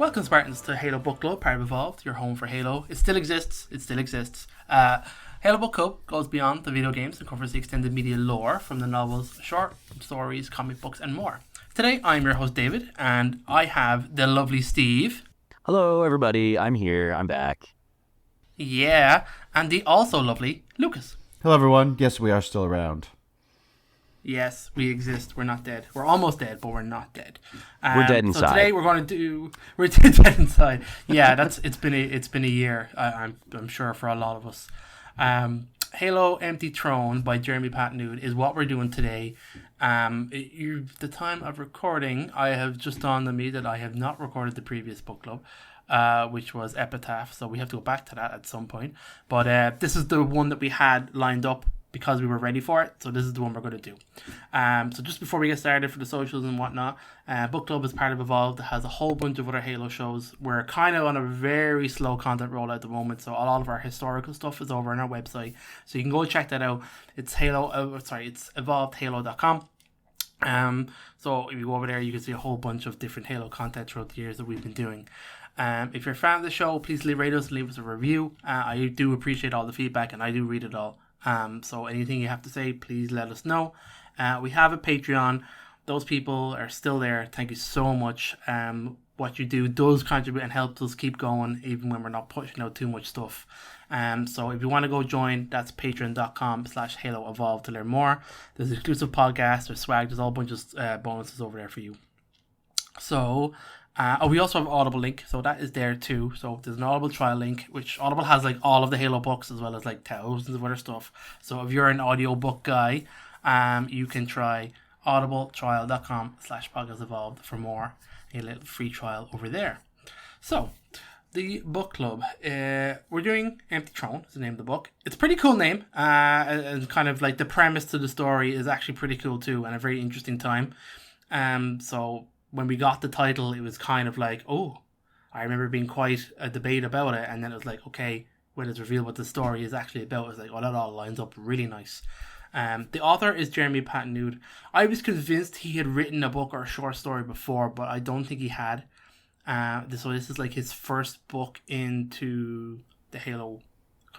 Welcome, Spartans, to Halo Book Club, part of Evolved, your home for Halo. It still exists. Halo Book Club goes beyond the video games and covers the extended media lore from the novels, short stories, comic books, and more. Today, I'm your host, David, and I have the lovely Steve. Hello, everybody. I'm here. I'm back. Yeah, and the also lovely Lucas. Hello, everyone. Yes, we are still around. Yes, we exist. We're not dead. We're almost dead, but we're not dead. We're dead inside. So today we're dead inside. Yeah, it's been a year. I'm sure for a lot of us. Halo Emtpy Throne by Jeremy Patnude is what we're doing today. The time of recording, I have just dawned on me that I have not recorded the previous book club, which was Epitaph. So we have to go back to that at some point. But this is the one that we had lined up because we were ready for it. So this is the one we're going to do. So just before we get started for the socials and whatnot, Book Club is part of Evolved. It has a whole bunch of other Halo shows. We're kind of on a very slow content roll at the moment. So a lot of our historical stuff is over on our website. So you can go check that out. It's it's evolvedhalo.com. So if you go over there, you can see a whole bunch of different Halo content throughout the years that we've been doing. If you're a fan of the show, please rate us and leave us a review. I do appreciate all the feedback and I do read it all. So anything you have to say, please let us know. We have a Patreon. Those people are still there. Thank you so much. What you do does contribute and helps us keep going even when we're not pushing out too much stuff. So if you want to go join, that's patreon.com/Halo Evolve to learn more. There's exclusive podcasts, there's swag, there's a whole bunch of bonuses over there for you. So we also have Audible link, so that is there too. So there's an Audible trial link, which Audible has like all of the Halo books as well as like thousands of other stuff. So if you're an audiobook guy, you can try audibletrial.com/podcastevolved for more. A little free trial over there. So the book club, we're doing Emtpy Throne is the name of the book. It's a pretty cool name, and kind of like the premise to the story is actually pretty cool too, and a very interesting time. So when we got the title, it was kind of like, oh, I remember being quite a debate about it, and then it was like, okay, when it's revealed what the story is actually about, it's like, oh, that all lines up really nice. The author is Jeremy Patnude. I was convinced he had written a book or a short story before, but I don't think he had. So this is like his first book into the Halo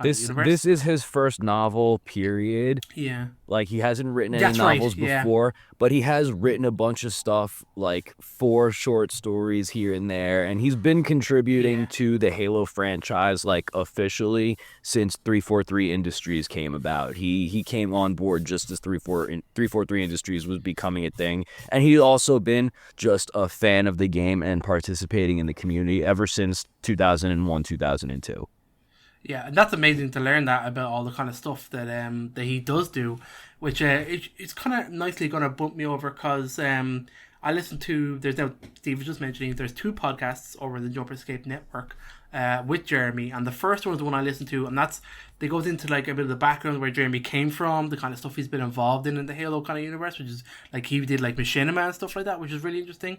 universe. This is his first novel, period. Yeah. Like, he hasn't written any novels before, but he has written a bunch of stuff, like 4 short stories here and there, and he's been contributing to the Halo franchise, like, officially since 343 Industries came about. He came on board just as 343 Industries was becoming a thing, and he's also been just a fan of the game and participating in the community ever since 2001, 2002. Yeah, and that's amazing to learn that about all the kind of stuff that that he does do, which it's kind of nicely going to bump me over because I listen to, Steve was just mentioning, there's 2 podcasts over the Jumper Escape Network with Jeremy, and the first one is the one I listen to, and they goes into like a bit of the background where Jeremy came from, the kind of stuff he's been involved in the Halo kind of universe, which is like he did like Machinima and stuff like that, which is really interesting.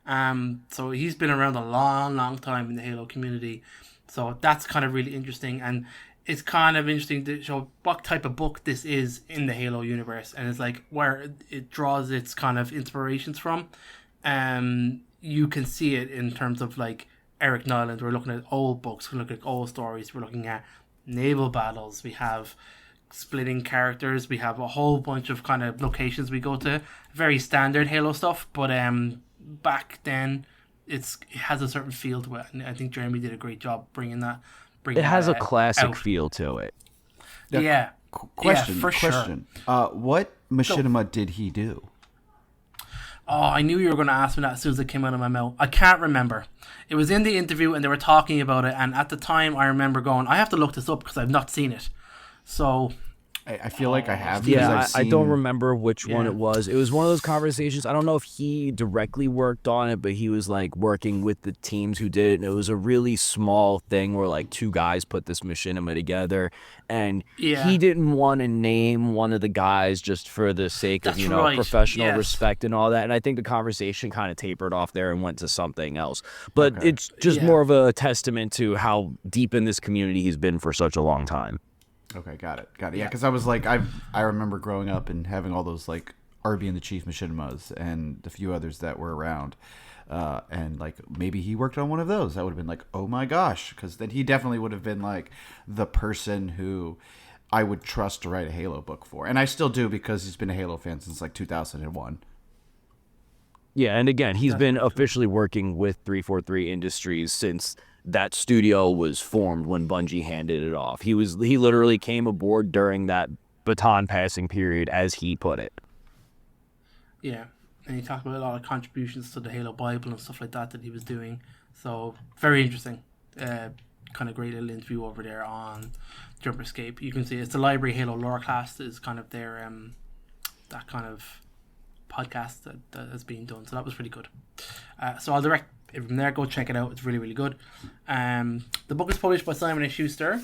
So he's been around a long time in the Halo community. So that's kind of really interesting, and it's kind of interesting to show what type of book this is in the Halo universe, and it's like where it draws its kind of inspirations from. You can see it in terms of like Eric Nyland. We're looking at old books, we're looking at old stories, we're looking at naval battles, we have splitting characters, we have a whole bunch of kind of locations we go to. Very standard Halo stuff, but back then it has a certain feel to it, and I think Jeremy did a great job bringing that. It has a classic feel to it. Yeah. Question. Sure. What machinima did he do? Oh, I knew you were going to ask me that as soon as it came out of my mouth. I can't remember. It was in the interview, and they were talking about it, and at the time, I remember going, I have to look this up because I've not seen it. So I feel like I have. Yeah, I don't remember which one it was. It was one of those conversations. I don't know if he directly worked on it, but he was like working with the teams who did it. And it was a really small thing where like 2 guys put this machinima together, and he didn't want to name one of the guys just for the sake of professional respect and all that. And I think the conversation kind of tapered off there and went to something else. But it's just more of a testament to how deep in this community he's been for such a long time. Okay, got it. Yeah, because I was like, I remember growing up and having all those like Arby and the Chief Machinimas and a few others that were around. And like maybe he worked on one of those. That would have been like, oh my gosh, because then he definitely would have been like the person who I would trust to write a Halo book for. And I still do, because he's been a Halo fan since like 2001. Yeah, and again, he's been officially working with 343 Industries since that studio was formed when Bungie handed it off. He literally came aboard during that baton passing period, as he put it. Yeah, and he talked about a lot of contributions to the Halo Bible and stuff like that he was doing. So very interesting. Kind of great little interview over there on Jumper Escape. You can see it's the Library Halo Lore Class is kind of their that kind of podcast that has been done. So that was pretty good. So I'll direct from there. Go check it out. It's really, really good. The book is published by Simon & Schuster,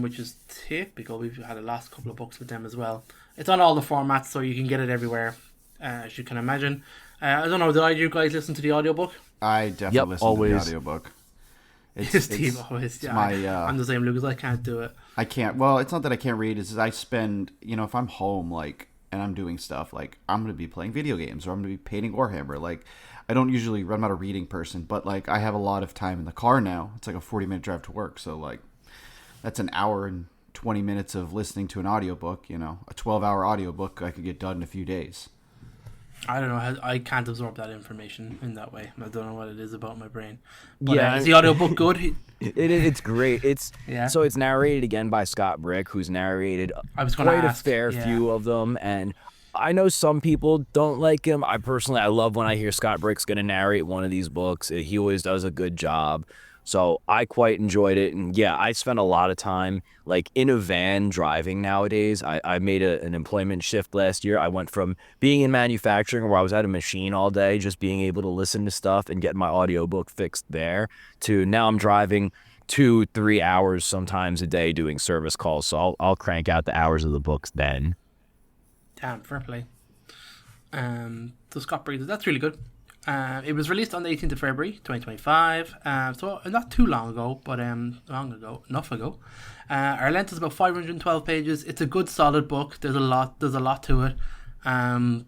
which is typical. We've had the last couple of books with them as well. It's on all the formats, so you can get it everywhere, as you can imagine. I don't know, did you guys listen to the audiobook? I definitely listened to the audiobook. It's always. Yeah, I'm the same, Lucas. I can't do it. I can't. Well, it's not that I can't read. It's I spend, if I'm home, like, and I'm doing stuff, like, I'm going to be playing video games, or I'm going to be painting Warhammer. Like, I'm not a reading person, but, like, I have a lot of time in the car now. It's like a 40-minute drive to work. So, like, that's an hour and 20 minutes of listening to an audiobook, a 12-hour audiobook I could get done in a few days. I don't know. I can't absorb that information in that way. I don't know what it is about my brain. But, yeah, is the audiobook good? It's great. So it's narrated again by Scott Brick, who's narrated quite a fair few of them. And I know some people don't like him. I love when I hear Scott Brick's going to narrate one of these books. He always does a good job. So I quite enjoyed it. And yeah, I spent a lot of time like in a van driving nowadays. I made an employment shift last year. I went from being in manufacturing where I was at a machine all day, just being able to listen to stuff and get my audiobook fixed there, to now I'm driving 2-3 hours sometimes a day doing service calls. So I'll crank out the hours of the books then. Damn, fair play. So Scott Brick, that's really good. It was released on the 18th of February 2025, so not too long ago, but enough ago. Our length is about 512 pages. It's a good, solid book. There's a lot to it. And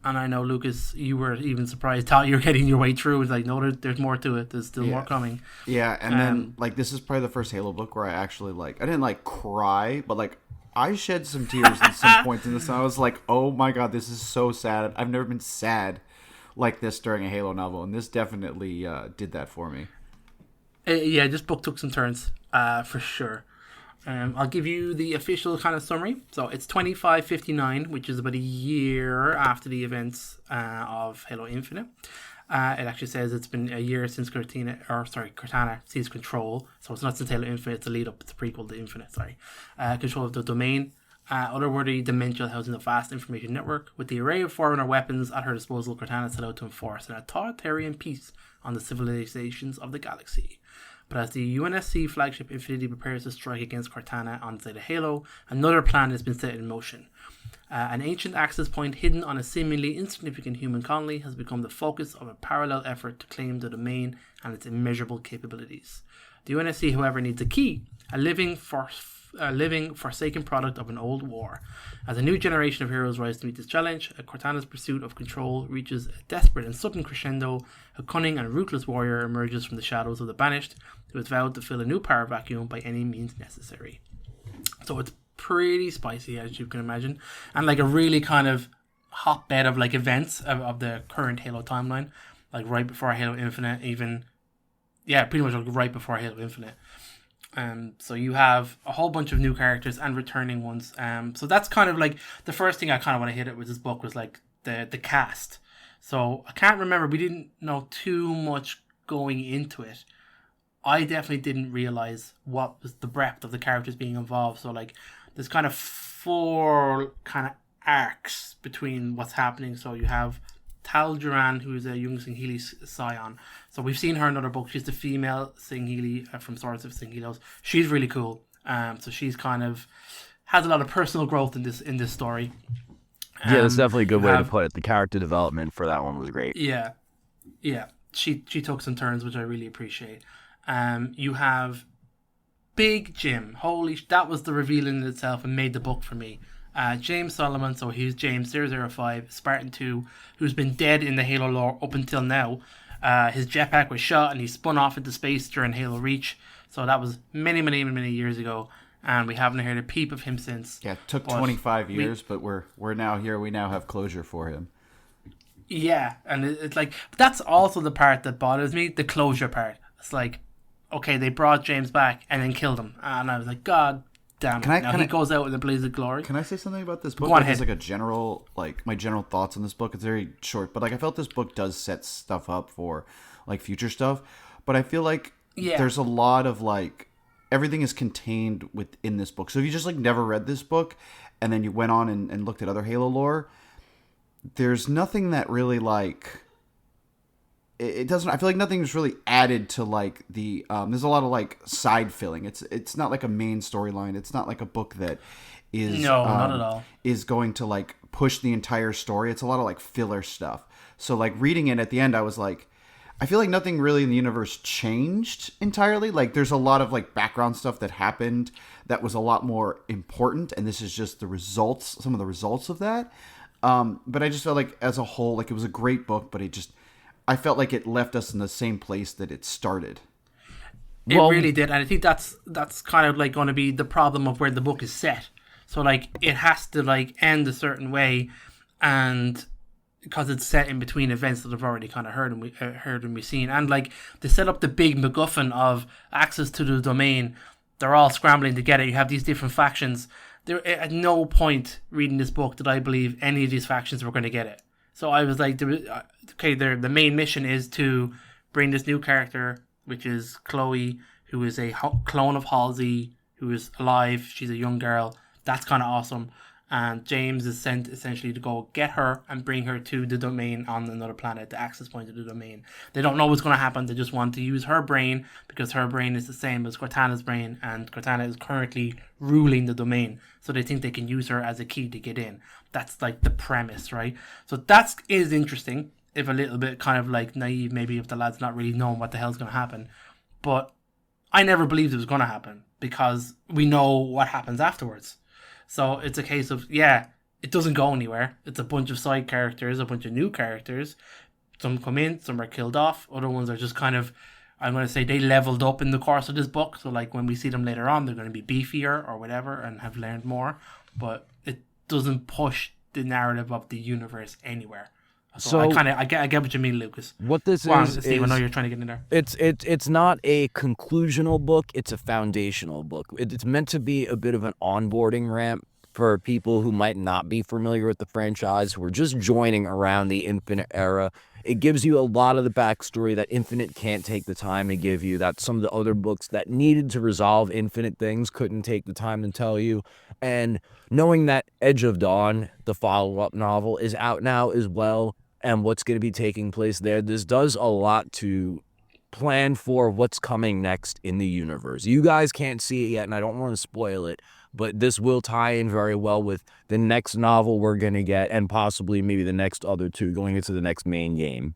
I know, Lucas, you were even surprised how you're getting your way through. It's like, no, there's more to it. There's still more coming. Yeah, and then, like, this is probably the first Halo book where I actually, like, I didn't, like, cry, but, like, I shed some tears at some points in this, and I was like, oh my god, this is so sad. I've never been sad like this during a Halo novel, and this definitely did that for me. Yeah, this book took some turns, for sure. I'll give you the official kind of summary. So it's 2559, which is about a year after the events of Halo Infinite. It actually says it's been a year since Cortana seized control. So it's not since Halo Infinite, it's a lead up to the prequel to Infinite, control of the domain. Otherworldly dimensional housing a vast information network. With the array of Forerunner weapons at her disposal, Cortana set out to enforce an authoritarian peace on the civilizations of the galaxy. But as the UNSC flagship Infinity prepares to strike against Cortana on the side of Halo, another plan has been set in motion. An ancient access point hidden on a seemingly insignificant human colony has become the focus of a parallel effort to claim the domain and its immeasurable capabilities. The UNSC, however, needs a key, a living, forsaken product of an old war. As a new generation of heroes rise to meet this challenge, Cortana's pursuit of control reaches a desperate and sudden crescendo. A cunning and ruthless warrior emerges from the shadows of the Banished, who has vowed to fill a new power vacuum by any means necessary. So it's pretty spicy, as you can imagine, and like a really kind of hotbed of like events of the current Halo timeline, like right before Halo Infinite, pretty much like right before Halo Infinite. So you have a whole bunch of new characters and returning ones. So that's kind of like the first thing I kind of want to hit it with this book was like the cast. So I can't remember, we didn't know too much going into it. I definitely didn't realize what was the breadth of the characters being involved. So like there's kind of 4 kind of arcs between what's happening. So you have Tal Duran, who is a young Singheili scion. So we've seen her in other books. She's the female Singheili from Swords of Singhelos. She's really cool. So she's kind of has a lot of personal growth in this story. Yeah, that's definitely a good way to put it. The character development for that one was great. Yeah. She took some turns, which I really appreciate. You have Big Jim. That was the reveal in itself and made the book for me. James Solomon, so he's James 005, Spartan 2, who's been dead in the Halo lore up until now. His jetpack was shot and he spun off into space during Halo Reach. So that was many, many, many years ago. And we haven't heard a peep of him since. Yeah, it took 25 years, but we're now here. We now have closure for him. Yeah, and it's like, but that's also the part that bothers me, the closure part. It's like, okay, they brought James back and then killed him. And I was like, God damn it. He goes out with a blaze of glory. Can I say something about this book? Go on ahead. It's like a general, like my general thoughts on this book. It's very short, but like I felt this book does set stuff up for like future stuff. But I feel like there's a lot of like, everything is contained within this book. So if you just like never read this book and then you went on and looked at other Halo lore, there's nothing that really like it doesn't. I feel like nothing's really added to like the. There's a lot of like side filling. It's not like a main storyline. It's not like a book that is not at all. Is going to like push the entire story. It's a lot of like filler stuff. So like reading it at the end, I was like, I feel like nothing really in the universe changed entirely. Like there's a lot of like background stuff that happened that was a lot more important, and this is just the results, some of the results of that. But I just felt like as a whole, like it was a great book, but I felt like it left us in the same place that it started. It really did, and I think that's kind of like going to be the problem of where the book is set. So like it has to like end a certain way, and because it's set in between events that I've already kind of heard and we've seen, and like they set up the big MacGuffin of access to the domain. They're all scrambling to get it. You have these different factions. There at no point reading this book did I believe any of these factions were going to get it. So I was like, okay, the main mission is to bring this new character, which is Chloe, who is a clone of Halsey, who is alive. She's a young girl. That's kind of awesome. And James is sent essentially to go get her and bring her to the domain on another planet, the access point to the domain. They don't know what's going to happen. They just want to use her brain because her brain is the same as Cortana's brain, and Cortana is currently ruling the domain. So they think they can use her as a key to get in. That's like the premise, right? So that is interesting, if a little bit kind of like naive, maybe if the lad's not really knowing what the hell's going to happen. But I never believed it was going to happen because we know what happens afterwards. So it's a case of, it doesn't go anywhere. It's a bunch of side characters, a bunch of new characters. Some come in, some are killed off. Other ones are just kind of, I'm going to say they leveled up in the course of this book. So like when we see them later on, they're going to be beefier or whatever and have learned more. But it doesn't push the narrative of the universe anywhere. So I get what you mean, Lucas. What this Steve, I know you're trying to get in there. It's not a conclusional book. It's a foundational book. It's meant to be a bit of an onboarding ramp for people who might not be familiar with the franchise, who are just joining around the Infinite era. It gives you a lot of the backstory that Infinite can't take the time to give you, that some of the other books that needed to resolve Infinite things couldn't take the time to tell you. And knowing that Edge of Dawn, the follow-up novel, is out now as well, and what's going to be taking place there, this does a lot to plan for what's coming next in the universe. You guys can't see it yet, and I don't want to spoil it, but this will tie in very well with the next novel we're going to get, and possibly maybe the next other two going into the next main game.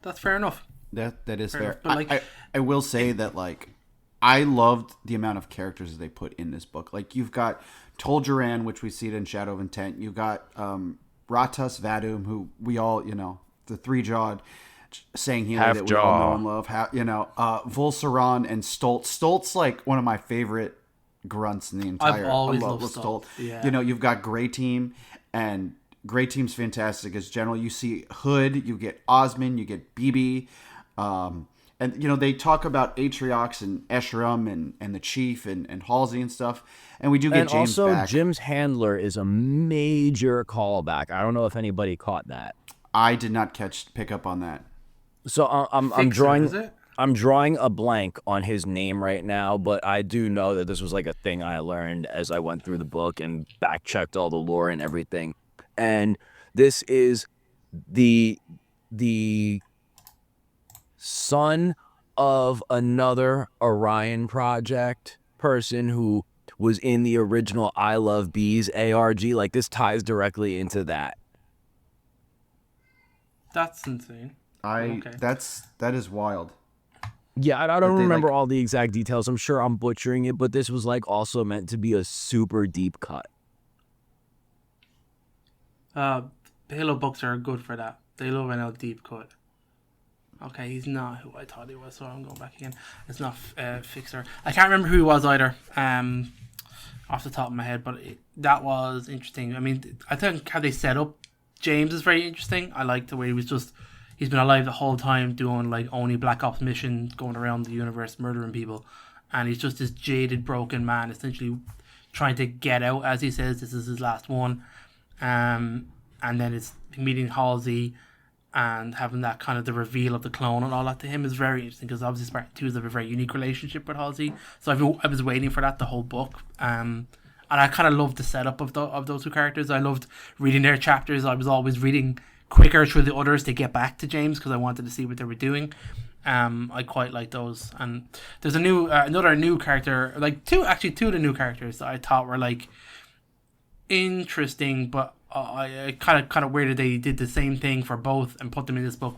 That's fair enough. That is fair. But like, I will say that like I loved the amount of characters they put in this book. Like you've got Tol'Jiran, which we see it in Shadow of Intent. You've got Ratus Vadum, who we all, the three-jawed saying healer that we all know and love. Volsaron and Stolt. Stolt's like one of my favorite grunts in the entire. I've always loved Stolt. Yeah. You've got Grey Team, and Grey Team's fantastic as general. You see Hood, you get Osmond, you get BB, and they talk about Atriox and Escharum and the Chief and Halsey and stuff. And we do get James also, back. Jim's handler is a major callback. I don't know if anybody caught that. I did not pick up on that. So I'm drawing a blank on his name right now, but I do know that this was like a thing I learned as I went through the book and back checked all the lore and everything. And this is the son of another Orion Project person who was in the original I Love Bees ARG. Like, this ties directly into that. That's insane. That is wild. Yeah, I don't That they remember like. all the exact details. I'm sure I'm butchering it, but this was like also meant to be a super deep cut. Halo books are good for that. They love an out deep cut. Okay, he's not who I thought he was, so I'm going back again. It's not Fixer. I can't remember who he was either, off the top of my head, but that was interesting. I mean, I think how they set up James is very interesting. I like the way he's been alive the whole time doing like only Black Ops missions, going around the universe murdering people, and he's just this jaded, broken man, essentially trying to get out, as he says, this is his last one. And then it's meeting Halsey and having that kind of the reveal of the clone and all that to him is very interesting, because obviously Spartan 2 has a very unique relationship with Halsey. So I was waiting for that the whole book. And I kind of loved the setup of those two characters. I loved reading their chapters. I was always reading quicker through the others to get back to James because I wanted to see what they were doing. I quite like those. And there's another new character, like two of the new characters that I thought were like interesting, but I kind of weirded they did the same thing for both and put them in this book,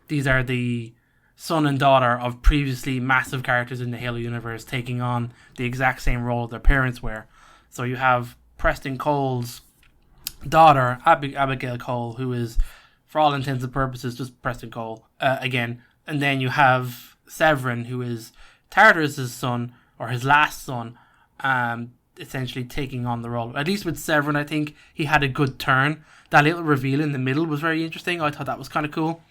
these are the son and daughter of previously massive characters in the Halo universe taking on the exact same role their parents were. So you have Preston Cole's daughter, Abigail Cole, who is, for all intents and purposes, just Preston Cole again. And then you have Severin, who is Tartarus' son, or his last son, essentially taking on the role. At least with Severin, I think he had a good turn. That little reveal in the middle was very interesting. I thought that was kind of cool.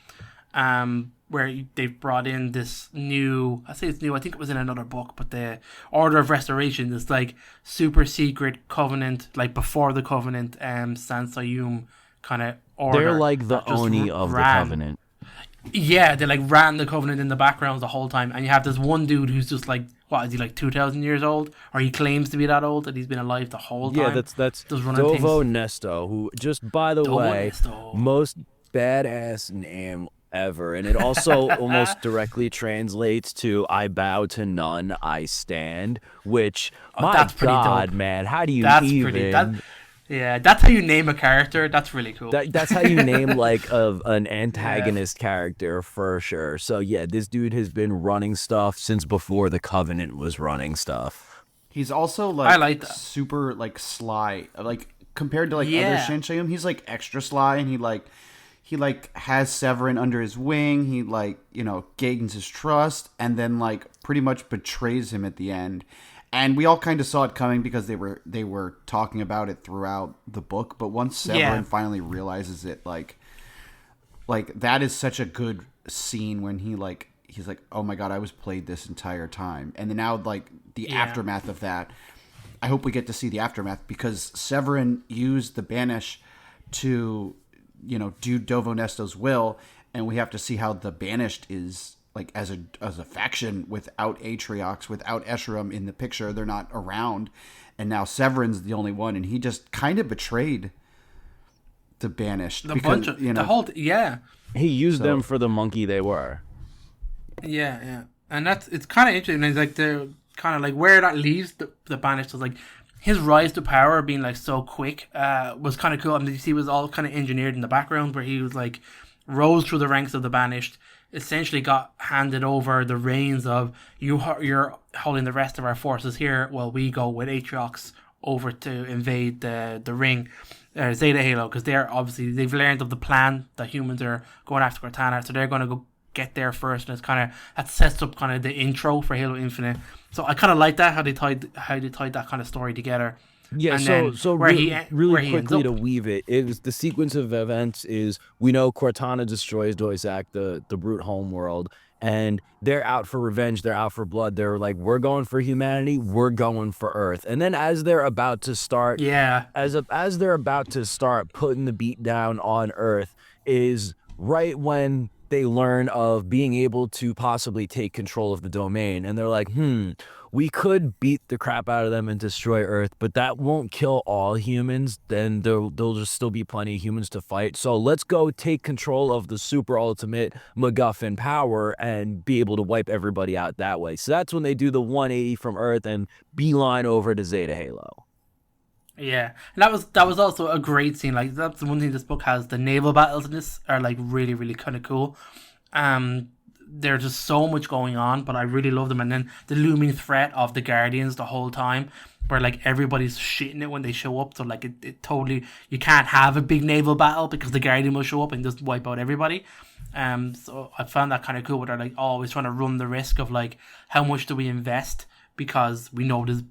Where they've brought in this new, I say it's new, I think it was in another book, but the Order of Restoration, this like super secret covenant, like before the covenant, Sansayum kind of order. They're like the Oni of the Covenant. Yeah, they like ran the Covenant in the background the whole time, and you have this one dude who's just like, what is he, like 2,000 years old, or he claims to be that old, and he's been alive the whole time. Yeah, that's Dovo Nesto, who, just by the way, most badass name ever, and it also almost directly translates to "I bow to none, I stand," which my God, dope. Man, how do you even? Yeah, that's how you name a character. That's really cool. That's how you name like an antagonist character for sure. So yeah, this dude has been running stuff since before the Covenant was running stuff. He's also like super like sly. Like compared to like other Shanshayum, he's like extra sly, and he has Severin under his wing. He gains his trust, and then like pretty much betrays him at the end. And we all kind of saw it coming because they were talking about it throughout the book. But once Severin finally realizes it, like that is such a good scene when he's like, oh my God, I was played this entire time. And then now like the aftermath of that, I hope we get to see the aftermath, because Severin used the Banish to, do Dovo Nesto's will. And we have to see how the Banished is, like as a faction, without Atriox, without Escharum in the picture. They're not around, and now Severin's the only one, and he just kind of betrayed the Banished. He used them for the monkey they were. Yeah, and it's kind of interesting. It's like they're kind of like where that leaves the Banished is like his rise to power being like so quick was kind of cool. I mean, you see, it was all kind of engineered in the background, where he was like rose through the ranks of the Banished. Essentially got handed over the reins of you're holding the rest of our forces here while we go with Atriox over to invade the ring, Zeta Halo, because they've learned of the plan that humans are going after Cortana, so they're going to go get there first, and that sets up kind of the intro for Halo Infinite. So I kind of like that how they tied that kind of story together. Yeah, and so really quickly to weave it, the sequence of events is, we know Cortana destroys Doisak, the brute homeworld, and they're out for revenge, they're out for blood, they're like, we're going for humanity, we're going for Earth. And then as they're about to start as they're about to start putting the beat down on Earth is right when they learn of being able to possibly take control of the domain, and they're like, we could beat the crap out of them and destroy Earth, but that won't kill all humans. Then there'll just still be plenty of humans to fight. So let's go take control of the super ultimate MacGuffin power and be able to wipe everybody out that way. So that's when they do the 180 from Earth and beeline over to Zeta Halo. Yeah, and that was also a great scene. Like, that's the one thing this book has. The naval battles in this are like really, really kind of cool. there's just so much going on, but I really love them. And then the looming threat of the Guardians the whole time, where like everybody's shitting it when they show up. So like it totally, you can't have a big naval battle because the Guardian will show up and just wipe out everybody. So I found that kind of cool, where they're like always trying to run the risk of like, how much do we invest? Because we know this,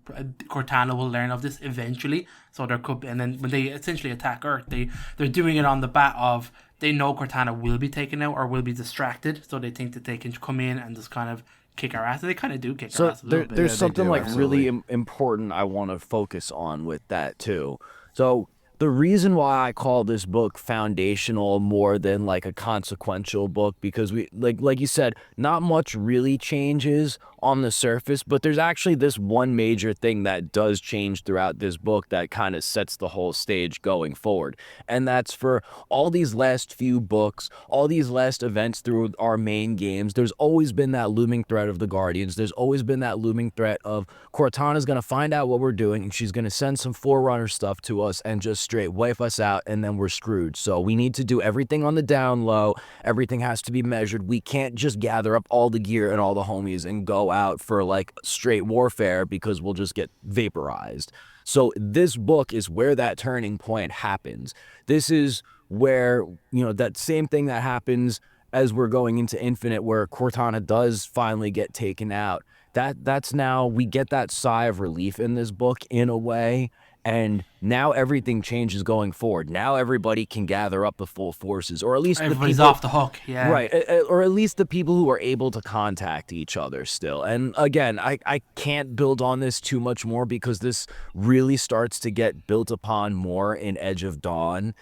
Cortana will learn of this eventually. So there could be, and then when they essentially attack Earth, they're doing it on the bat of, they know Cortana will be taken out or will be distracted, so they think that they can come in and just kind of kick our ass. And they kind of do kick our ass a little bit. There's something like really important I want to focus on with that too. So the reason why I call this book foundational more than like a consequential book, because we like you said, not much really changes on the surface, but there's actually this one major thing that does change throughout this book that kind of sets the whole stage going forward. And that's for all these last few books, all these last events through our main games, there's always been that looming threat of the Guardians. There's always been that looming threat of Cortana's going to find out what we're doing and she's going to send some Forerunner stuff to us and just straight wipe us out, and then we're screwed. So we need to do everything on the down low. Everything has to be measured. We can't just gather up all the gear and all the homies and go out for like straight warfare, because we'll just get vaporized. So this book is where that turning point happens. This is where, you know, that same thing that happens as we're going into Infinite, where Cortana does finally get taken out. That's now, we get that sigh of relief in this book in a way. And now everything changes going forward. Now everybody can gather up the full forces, or at least everybody's the people, off the hook, yeah. Right, or at least the people who are able to contact each other still. And again, I can't build on this too much more, because this really starts to get built upon more in Edge of Dawn.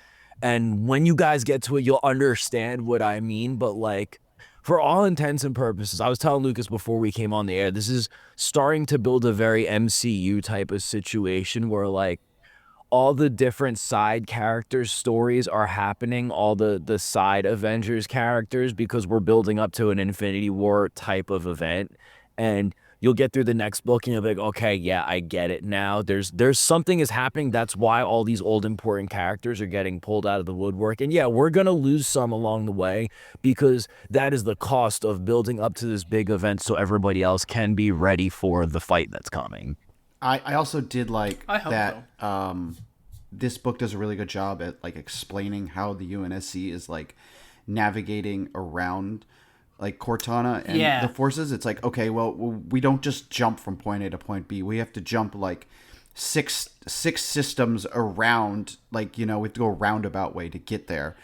And when you guys get to it, you'll understand what I mean. But like, for all intents and purposes, I was telling Lucas before we came on the air, this is starting to build a very MCU type of situation where like all the different side characters' stories are happening, all the side Avengers characters, because we're building up to an Infinity War type of event. And you'll get through the next book and you'll be like, okay, yeah, I get it now. There's something is happening. That's why all these old important characters are getting pulled out of the woodwork. And yeah, we're going to lose some along the way, because that is the cost of building up to this big event so everybody else can be ready for the fight that's coming. I also did like that. So. This book does a really good job at like explaining how the UNSC is like navigating around like Cortana and the forces. It's like, okay, well, we don't just jump from point A to point B. We have to jump like six systems around, like, you know, we have to go a roundabout way to get there.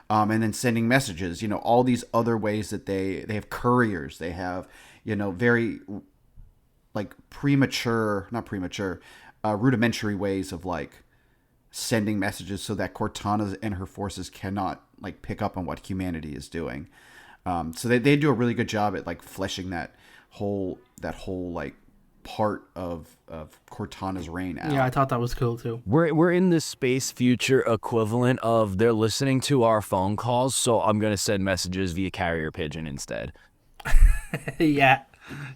And then sending messages, you know, all these other ways that they have couriers. They have, you know, very like rudimentary ways of like sending messages so that Cortana and her forces cannot like pick up on what humanity is doing. So they do a really good job at like fleshing that whole like part of Cortana's reign out. Yeah, I thought that was cool too. We're in this space future equivalent of they're listening to our phone calls, so I'm gonna send messages via carrier pigeon instead. Yeah,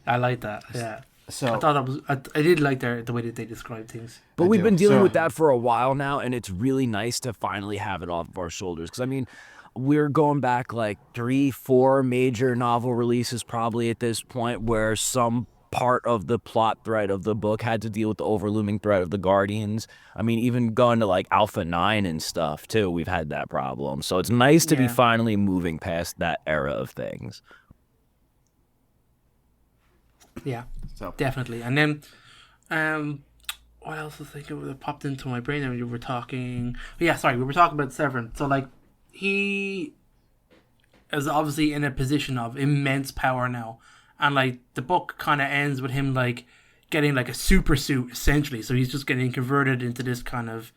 I like that. Yeah. So I thought that was. I did like the way that they describe things. But we've been dealing with that for a while now, and it's really nice to finally have it off of our shoulders. Because I mean, we're going back like 3-4 major novel releases probably at this point, where some part of the plot thread of the book had to deal with the overlooming threat of the Guardians. I mean, even going to like Alpha 9 and stuff too, we've had that problem. So it's nice to be finally moving past that era of things. Yeah, so definitely. And then, what else was thinking that popped into my brain? And we were talking. We were talking about Severance. So like, he is obviously in a position of immense power now, and like the book kind of ends with him like getting like a super suit essentially. So he's just getting converted into this kind of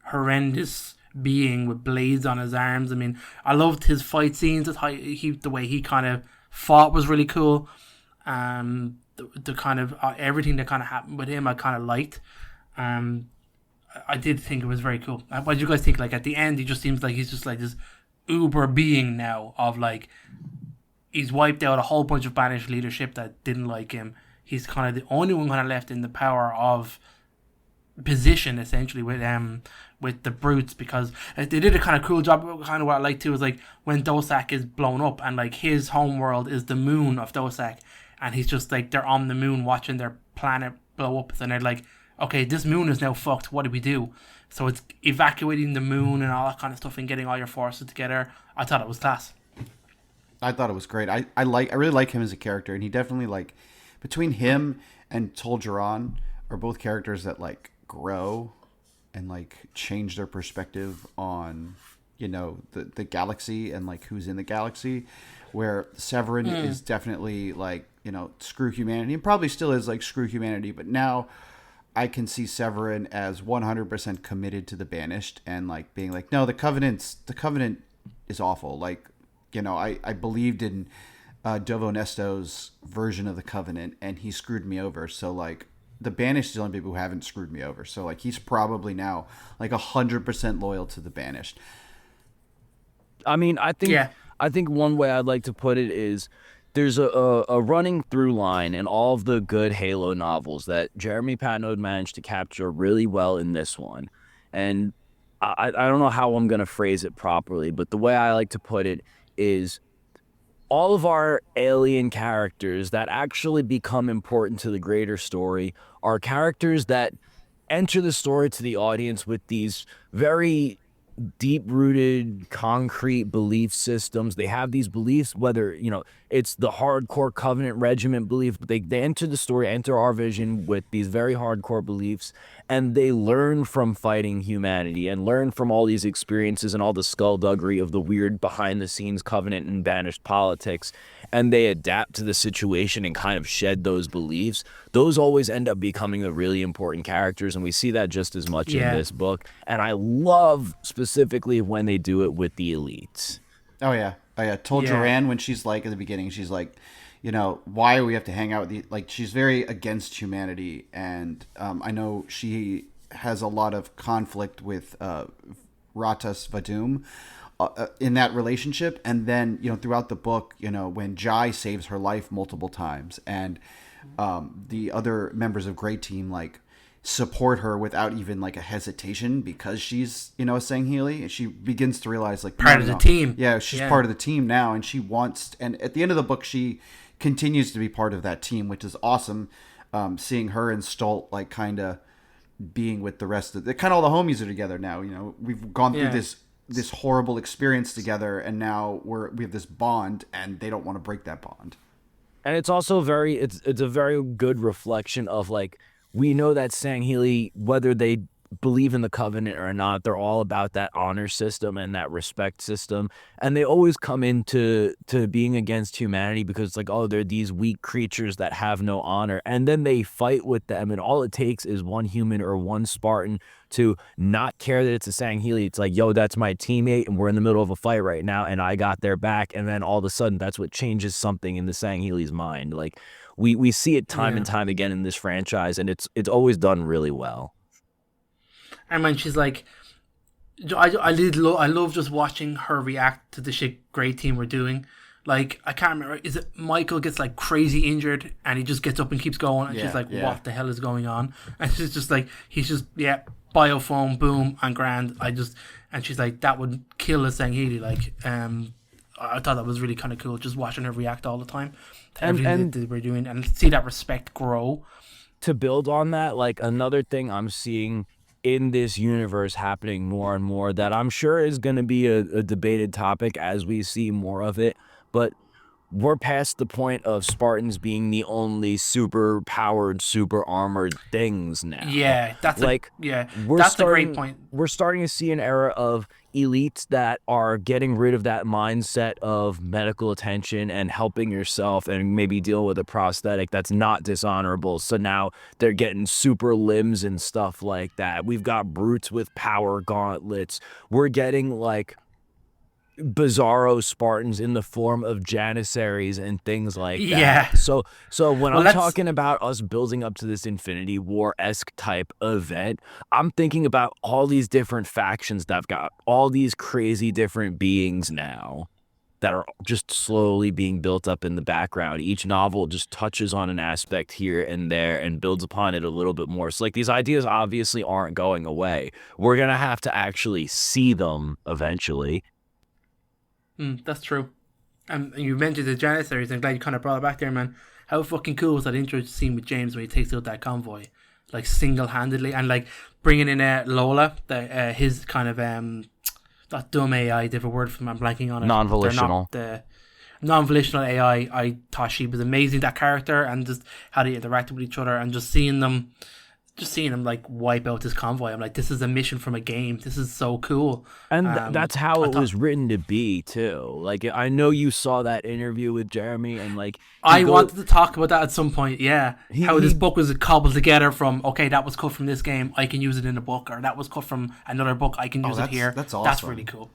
horrendous being with blades on his arms. I mean, I loved his fight scenes. The way he kind of fought was really cool. The kind of everything that kind of happened with him, I kind of liked. I did think it was very cool. What did you guys think? Like at the end, he just seems like he's just like this uber being now of like, he's wiped out a whole bunch of banished leadership that didn't like him. He's kind of the only one kind of left in the power of position essentially with the brutes, because they did a kind of cool job. Kind of what I like too is like when Dosak is blown up and like his home world is the moon of Dosak, and he's just like they're on the moon watching their planet blow up, and they're like, okay, this moon is now fucked. What do we do? So it's evacuating the moon and all that kind of stuff and getting all your forces together. I thought it was class. I thought it was great. I really like him as a character, and he definitely like between him and Tolgeron are both characters that like grow and like change their perspective on the galaxy and like who's in the galaxy. Where Severin is definitely like screw humanity, and probably still is like screw humanity, but now I can see Severin as 100% committed to the Banished and like being like, no, the Covenant is awful. Like, I believed in Dovo Nesto's version of the Covenant, and he screwed me over. So like, the Banished is the only people who haven't screwed me over. So like, he's probably now like 100% loyal to the Banished. I mean, I think one way I'd like to put it is there's a running through line in all of the good Halo novels that Jeremy Patnode managed to capture really well in this one. And I don't know how I'm going to phrase it properly, but the way I like to put it is all of our alien characters that actually become important to the greater story are characters that enter the story to the audience with these very deep-rooted, concrete belief systems. They have these beliefs, whether, it's the hardcore Covenant Regiment belief, but they enter the story, enter our vision with these very hardcore beliefs, and they learn from fighting humanity and learn from all these experiences and all the skullduggery of the weird behind-the-scenes Covenant and Banished politics, and they adapt to the situation and kind of shed those beliefs. Those always end up becoming the really important characters, and we see that just as much in this book. And I love specifically when they do it with the elites. Oh yeah. Tolgeran, when she's like at the beginning, she's like, why do we have to hang out with the, like, she's very against humanity, and I know she has a lot of conflict with Ratas Vadum in that relationship, and then throughout the book, when Jai saves her life multiple times, and the other members of Grey Team like support her without even like a hesitation because she's a Sangheili, and she begins to realize like part of the team. Yeah, she's part of the team now, and she wants. And at the end of the book, she continues to be part of that team, which is awesome. Seeing her and Stolt like kind of being with the rest of the kind of all the homies are together now. We've gone through this horrible experience together, and now we have this bond, and they don't want to break that bond. And it's also it's a very good reflection of like, we know that Sangheili, whether they believe in the Covenant or not, they're all about that honor system and that respect system. And they always come into being against humanity because it's like, oh, they're these weak creatures that have no honor. And then they fight with them, and all it takes is one human or one Spartan to not care that it's a Sangheili. It's like, yo, that's my teammate, and we're in the middle of a fight right now, and I got their back. And then all of a sudden, that's what changes something in the Sangheili's mind. Like, we see it time and time again in this franchise, and it's always done really well. And when she's like, I love just watching her react to the shit Grey Team were doing. Like, I can't remember, is it Michael gets like crazy injured and he just gets up and keeps going, and she's like, what the hell is going on? And she's just like, he's just, biofoam, boom, and grand. And she's like, that would kill a Sangheili. Like, I thought that was really kind of cool, just watching her react all the time to everything that they were doing, and see that respect grow. To build on that, like, another thing I'm seeing in this universe happening more and more that I'm sure is going to be a debated topic as we see more of it, but we're past the point of Spartans being the only super powered, super armored things now. Yeah, that's like, that's a great point. We're starting to see an era of elites that are getting rid of that mindset of medical attention and helping yourself and maybe deal with a prosthetic that's not dishonorable. So now they're getting super limbs and stuff like that. We've got brutes with power gauntlets. We're getting like bizarro Spartans in the form of Janissaries and things like that. Yeah. So when I'm talking about us building up to this Infinity War-esque type event, I'm thinking about all these different factions that have got all these crazy different beings now. that are just slowly being built up in the background. Each novel just touches on an aspect here and there and builds upon it a little bit more. So like these ideas obviously aren't going away. We're going to have to actually see them eventually. That's true. And you mentioned the Janissaries. I'm glad you kind of brought it back there, man. How fucking cool was that intro scene with James when he takes out that convoy, like single-handedly, and like bringing in Lola, his kind of that dumb AI. They have a word for them. I'm blanking on it. Non-volitional. The non-volitional AI. I thought she was amazing, that character, and just how they interacted with each other, and just seeing them like wipe out this convoy. I'm like, this is a mission from a game. This is so cool. And that's how it was written to be too. Like, I know you saw that interview with Jeremy, and like I wanted to talk about that at some point. Yeah, how this book was cobbled together from, okay, that was cut from this game, I can use it in a book, or that was cut from another book, I can use it here. That's awesome. That's really cool.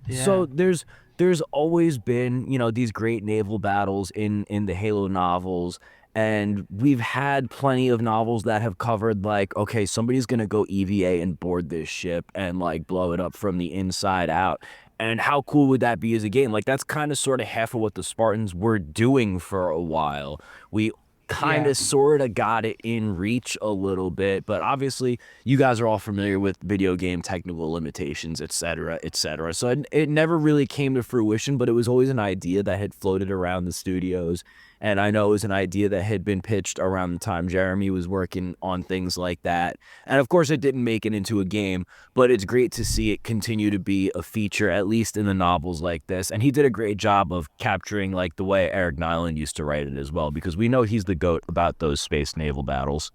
Yeah. So there's always been, you know, these great naval battles in the Halo novels. And we've had plenty of novels that have covered, like, okay, somebody's going to go EVA and board this ship and, like, blow it up from the inside out. And how cool would that be as a game? Like, that's kind of sort of half of what the Spartans were doing for a while. We kind of sort of got it in reach a little bit, but obviously you guys are all familiar with video game technical limitations, etc., etc. So it never really came to fruition, but it was always an idea that had floated around the studios. And I know it was an idea that had been pitched around the time Jeremy was working on things like that. And of course, it didn't make it into a game, but it's great to see it continue to be a feature, at least in the novels like this. And he did a great job of capturing like the way Eric Nyland used to write it as well, because we know he's the GOAT about those space naval battles.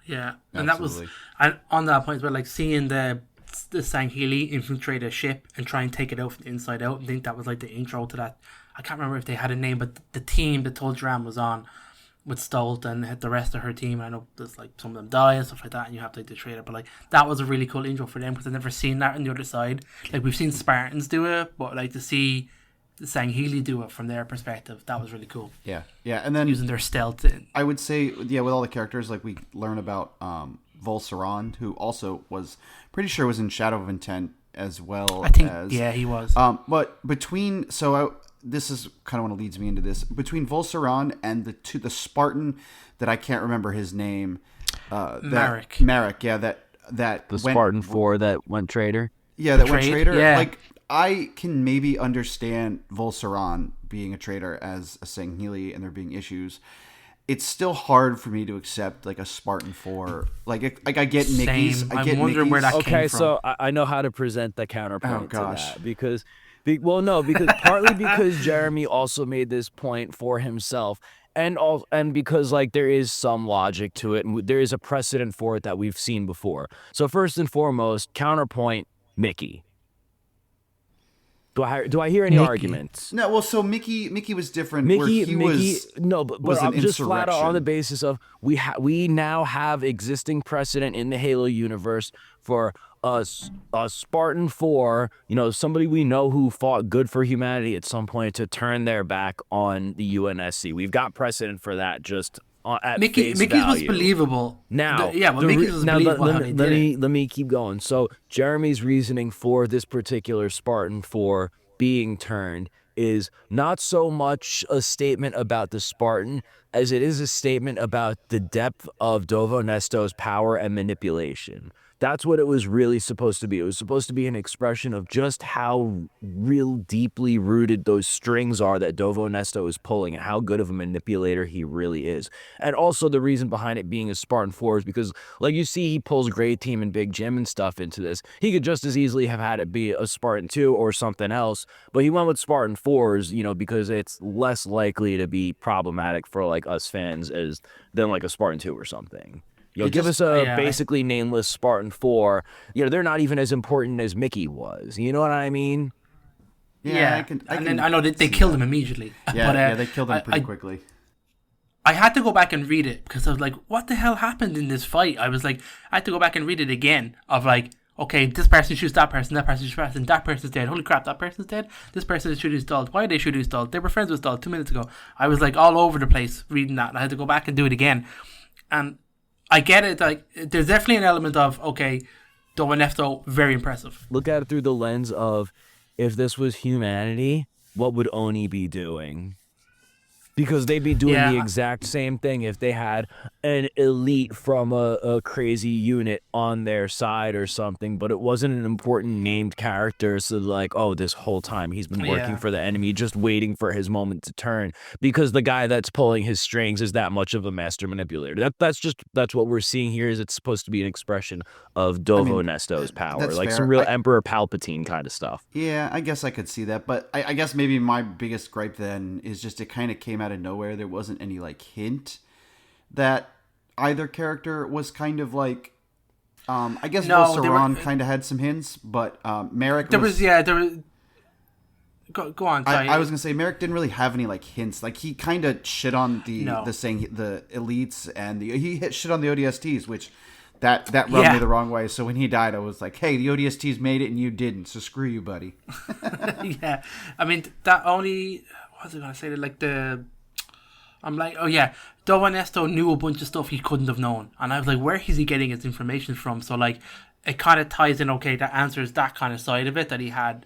Yeah, and absolutely. And on that point as well, like seeing the Sangheili infiltrate a ship and try and take it out from the inside out. I think that was like the intro to that. I can't remember if they had a name, but the team that Told Duran was on with Stolt and the rest of her team. I know there's like some of them die and stuff like that, and you have to like, the trailer. But like that was a really cool intro for them because I've never seen that on the other side. Like we've seen Spartans do it, but like to see the Sangheili do it from their perspective, that was really cool. Yeah, and then using their stealth. I would say, with all the characters, like we learn about Volsarand, who also was pretty sure was in Shadow of Intent as well. I think, as, he was. But between this is kind of what leads me into this. Between Volsarand and the Spartan that I can't remember his name, Marek. Yeah, that the Spartan 4 that went traitor. Yeah, that went traitor. Yeah. Like I can maybe understand Volsarand being a traitor as a Sangheili and there being issues. It's still hard for me to accept like a Spartan 4. Like I get Mickey's. I'm wondering where that came from. Okay, so I know how to present the counterpoint to that because partly because Jeremy also made this point for himself, and because like there is some logic to it, and there is a precedent for it that we've seen before. So first and foremost, counterpoint Mickey. Do I hear any arguments? No. Well, so Mickey was different. Mickey but I'm just flat out on the basis of we now have existing precedent in the Halo universe for a Spartan 4, somebody we know who fought good for humanity at some point to turn their back on the UNSC. We've got precedent for that just at Mickey's value. was believable. Now, Mickey's was believable. Let me keep going. So Jeremy's reasoning for this particular Spartan 4 being turned is not so much a statement about the Spartan as it is a statement about the depth of Dovo Nesto's power and manipulation. That's what it was really supposed to be. It was supposed to be an expression of just how real deeply rooted those strings are that Dovo Nesto is pulling and how good of a manipulator he really is. And also the reason behind it being a Spartan 4 is because, like you see, he pulls Great Team and Big Jim and stuff into this. He could just as easily have had it be a Spartan 2 or something else, but he went with Spartan 4s, because it's less likely to be problematic for like us fans than like a Spartan 2 or something. Give us a basically nameless Spartan 4. They're not even as important as Mickey was. You know what I mean? Yeah. I know they killed him immediately. Yeah, but, they killed him pretty quickly. I had to go back and read it because I was like, what the hell happened in this fight? I had to go back and read it again of like, okay, this person shoots that person shoots that person, that person's dead. Holy crap, that person's dead? This person is shooting Stolt. Why are they shooting Stolt? They were friends with Stolt 2 minutes ago. I was like all over the place reading that. I had to go back and do it again. And I get it. Like, there's definitely an element of, okay, Dovo Nesto, very impressive. Look at it through the lens of, if this was humanity, what would Oni be doing? Because they'd be doing the Yeah, exact same thing if they had an elite from a crazy unit on their side or something, but it wasn't an important named character. So, like, oh, this whole time he's been working yeah. for the enemy, just waiting for his moment to turn. Because the guy that's pulling his strings is that much of a master manipulator. That's what we're seeing here. Is it's supposed to be an expression of I Dovo mean, Nesto's power, that's like some fair. real Emperor Palpatine kind of stuff. Yeah, I guess I could see that, but I guess maybe my biggest gripe then is just it kind of came out of nowhere. There wasn't any like hint that either character was kind of like. I guess Will No, they were. Saran kind of had some hints, but Merrick There was. was, yeah, there was. Go on, sorry. I was gonna say Merrick didn't really have any like hints. Like he kind of shit on No. the saying the elites and he hit shit on the ODSTs, which that rubbed me the wrong way. So when he died, I was like, hey, the ODSTs made it and you didn't, so screw you, buddy. Yeah, I mean that only. What was I gonna say? Like the. I'm like, oh yeah, Dovo Nesto knew a bunch of stuff he couldn't have known, and I was like, where is he getting his information from? So like, it kind of ties in. Okay, that answers that kind of side of it, that he had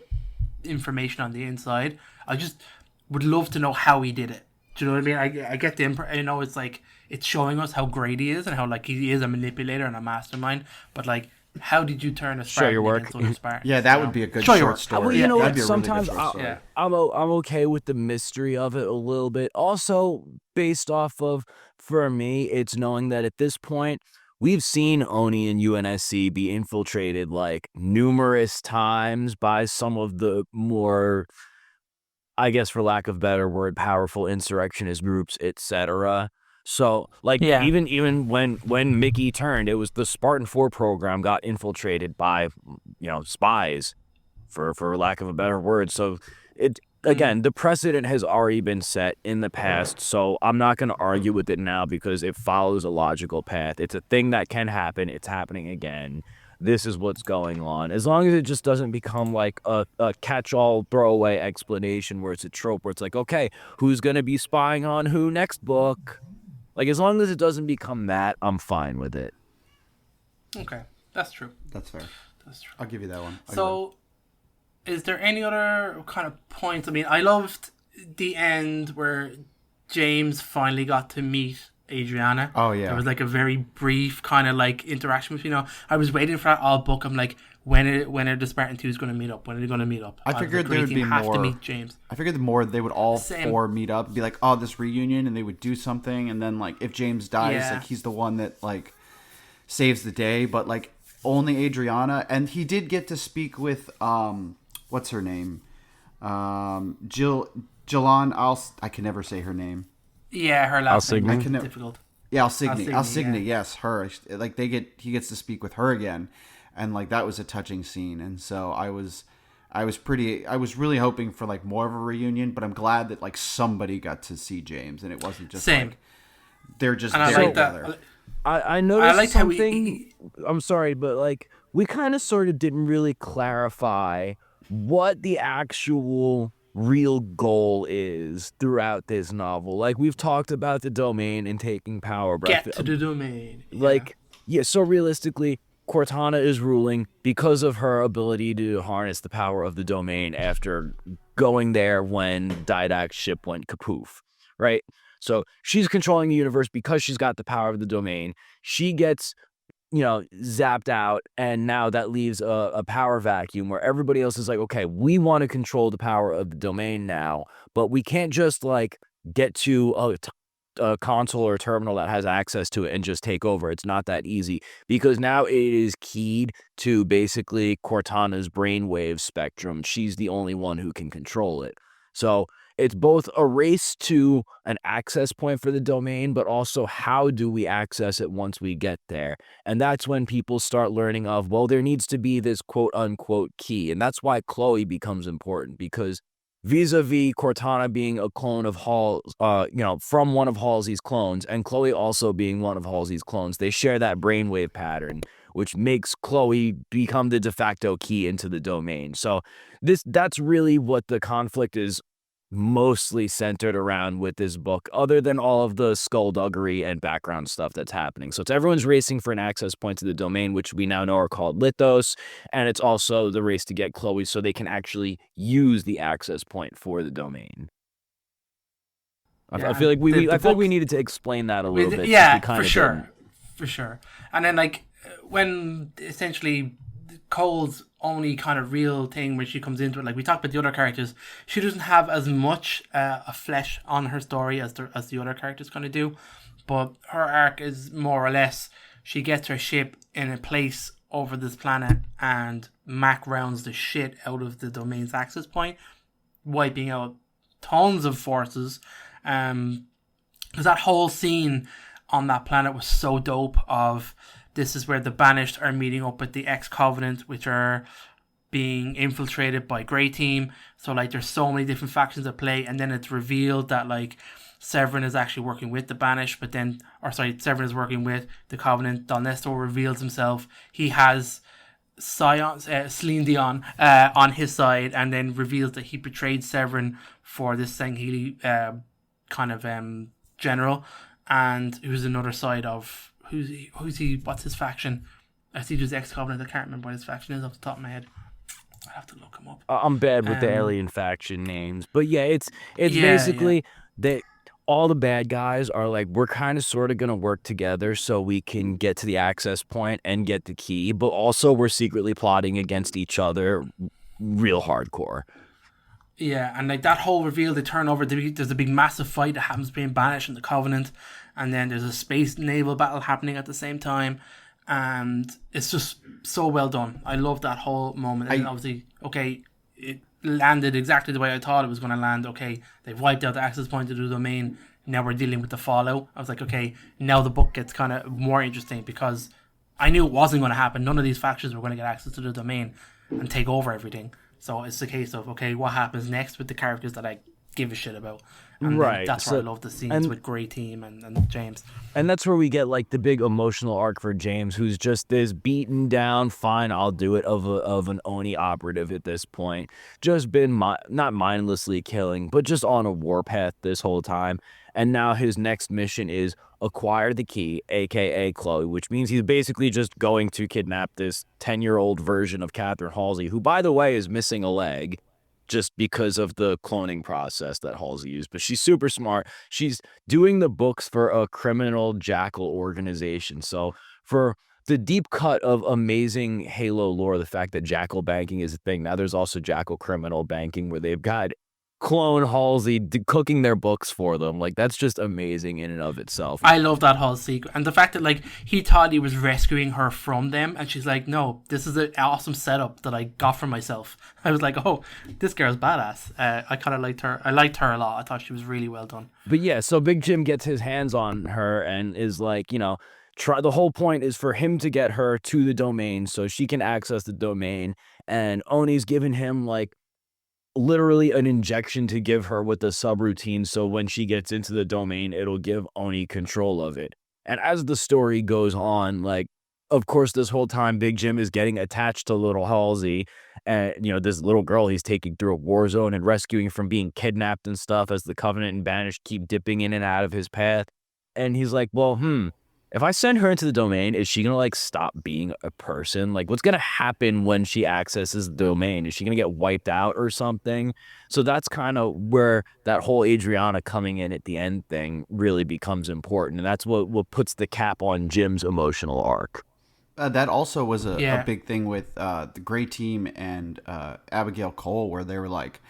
information on the inside. I just would love to know how he did it. Do you know what I mean? I get the I know it's like it's showing us how great he is and how like he is a manipulator and a mastermind. But like, how did you turn a Spartan Show your work. against other Spartans? Yeah, that would be a good Show your short work. story. Well, you know That'd what? be a really good Sometimes short story. Yeah. I'm okay with the mystery of it a little bit. Also, based off of, for me, it's knowing that at this point, we've seen Oni and UNSC be infiltrated like numerous times by some of the more, I guess, for lack of a better word, powerful insurrectionist groups, etc. So, like, Yeah. even when Mickey turned, it was the Spartan 4 program got infiltrated by, spies, for lack of a better word. So, it again, the precedent has already been set in the past. So, I'm not going to argue with it now because it follows a logical path. It's a thing that can happen. It's happening again. This is what's going on. As long as it just doesn't become like a catch-all throwaway explanation where it's a trope where it's like, okay, who's going to be spying on who next book? Like, as long as it doesn't become that, I'm fine with it. Okay, that's true. That's fair. That's true. I'll give you that one. So, is there any other kind of points? I mean, I loved the end where James finally got to meet Adriana. Oh, yeah. There was like a very brief kind of like interaction with, I was waiting for that all book. I'm like, when are the Spartan 2s going to meet up? When are they going to meet up? I figured like, there would be have more. to meet James. I figured the more they would all Same. four meet up, be like, oh, this reunion, and they would do something, and then like if James dies, Yeah. like he's the one that like saves the day, but like only Adriana, and he did get to speak with what's her name, Jilan. I can never say her name. Yeah, her last name Alsigny? is I can never- difficult. Yeah, Alsigny. Alsigny, Alsigny, yeah. yes, her. Like he gets to speak with her again, and like that was a touching scene. And so I was really hoping for like more of a reunion, but I'm glad that like somebody got to see James, and it wasn't just Same. like they're just And I there like together. that. I noticed I liked how something. I'm sorry, but like we kind of sort of didn't really clarify what the actual real goal is throughout this novel. Like we've talked about the domain and taking power, but Get to the domain. so realistically, Cortana is ruling because of her ability to harness the power of the domain after going there when Didact's ship went kapoof, right? So she's controlling the universe because she's got the power of the domain. She gets, zapped out, and now that leaves a power vacuum where everybody else is like, okay, we want to control the power of the domain now, but we can't just like get to a console or a terminal that has access to it and just take over. It's not that easy because now it is keyed to basically Cortana's brainwave spectrum. She's the only one who can control it. So it's both a race to an access point for the domain, but also how do we access it once we get there? And that's when people start learning of, well, there needs to be this quote unquote key. And that's why Chloe becomes important because vis-a-vis Cortana being a clone of from one of Halsey's clones, and Chloe also being one of Halsey's clones, they share that brainwave pattern, which makes Chloe become the de facto key into the domain. So that's really what the conflict is mostly centered around with this book, other than all of the skullduggery and background stuff that's happening. So it's everyone's racing for an access point to the domain, which we now know are called Lithos, and it's also the race to get Chloe so they can actually use the access point for the domain. I feel like we needed to explain that a little bit. Yeah, for sure. And then like when essentially Cole's only kind of real thing when she comes into it, like we talked about the other characters, she doesn't have as much a flesh on her story as the other characters kind of do, but her arc is more or less she gets her ship in a place over this planet and Mac rounds the shit out of the domain's access point, wiping out tons of forces. Because that whole scene on that planet was so dope. Of this is where the Banished are meeting up with the Ex-Covenant, which are being infiltrated by Grey Team. So like there's so many different factions at play, and then it's revealed that like Severin is actually working with the Banished, Severin is working with the Covenant. Don Nestor reveals himself. He has Celine Dion on his side, and then reveals that he betrayed Severin for this Sangheili kind of general, and who's another side of who's he what's his faction. I see there's Ex-Covenant. I can't remember what his faction is off the top of my head. I have to look him up. I'm bad with the alien faction names, but yeah, it's basically that all the bad guys are like, we're kind of sort of gonna work together so we can get to the access point and get the key, but also we're secretly plotting against each other real hardcore. Yeah, and like that whole reveal, they turn over, there's a big massive fight that happens between Banished and the Covenant, and then there's a space naval battle happening at the same time, and it's just so well done. I love that whole moment. And obviously, okay, it landed exactly the way I thought it was going to land. Okay, they've wiped out the access point to the domain, now we're dealing with the fallout. I was like, okay, now the book gets kind of more interesting, because I knew it wasn't going to happen. None of these factions were going to get access to the domain and take over everything. So it's a case of, okay, what happens next with the characters that I give a shit about? And right. That's where I love the scenes with Grey Team and James. And that's where we get like the big emotional arc for James, who's just this beaten down, fine, I'll do it, of an Oni operative at this point. Just been not mindlessly killing, but just on a warpath this whole time. And now his next mission is acquire the key, a.k.a. Chloe, which means he's basically just going to kidnap this 10-year-old version of Catherine Halsey, who, by the way, is missing a leg just because of the cloning process that Halsey used. But she's super smart. She's doing the books for a criminal jackal organization. So for the deep cut of amazing Halo lore, the fact that jackal banking is a thing, now there's also jackal criminal banking where they've got clone Halsey cooking their books for them. Like, that's just amazing in and of itself. I love that whole sequence, and the fact that like he thought he was rescuing her from them, and she's like, no, this is an awesome setup that I got for myself. I was like, oh, this girl's badass. I kind of liked her. I liked her a lot. I thought she was really well done. But yeah, so Big Jim gets his hands on her and is like, the whole point is for him to get her to the domain so she can access the domain, and Oni's given him like literally an injection to give her with the subroutine, so when she gets into the domain, it'll give Oni control of it. And as the story goes on, like, of course, this whole time, Big Jim is getting attached to little Halsey, and, this little girl he's taking through a war zone and rescuing from being kidnapped and stuff, as the Covenant and Banished keep dipping in and out of his path. And he's like, well, if I send her into the domain, is she going to like stop being a person? Like, what's going to happen when she accesses the domain? Is she going to get wiped out or something? So that's kind of where that whole Adriana coming in at the end thing really becomes important. And that's what puts the cap on Jim's emotional arc. That also was a big thing with the Grey Team and Abigail Cole, where they were like,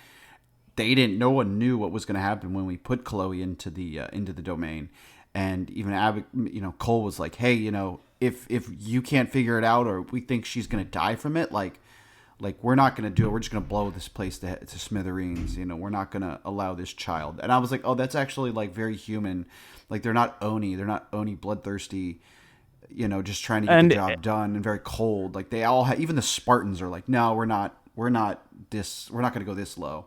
no one knew what was going to happen when we put Chloe into the domain. And even Cole was like, hey, if you can't figure it out, or we think she's going to die from it, like we're not going to do it. We're just going to blow this place to smithereens. We're not going to allow this child. And I was like, oh, that's actually like very human. Like, they're not Oni bloodthirsty, just trying to get the job done, and very cold. Like, they all even the Spartans are like, no, we're not going to go this low.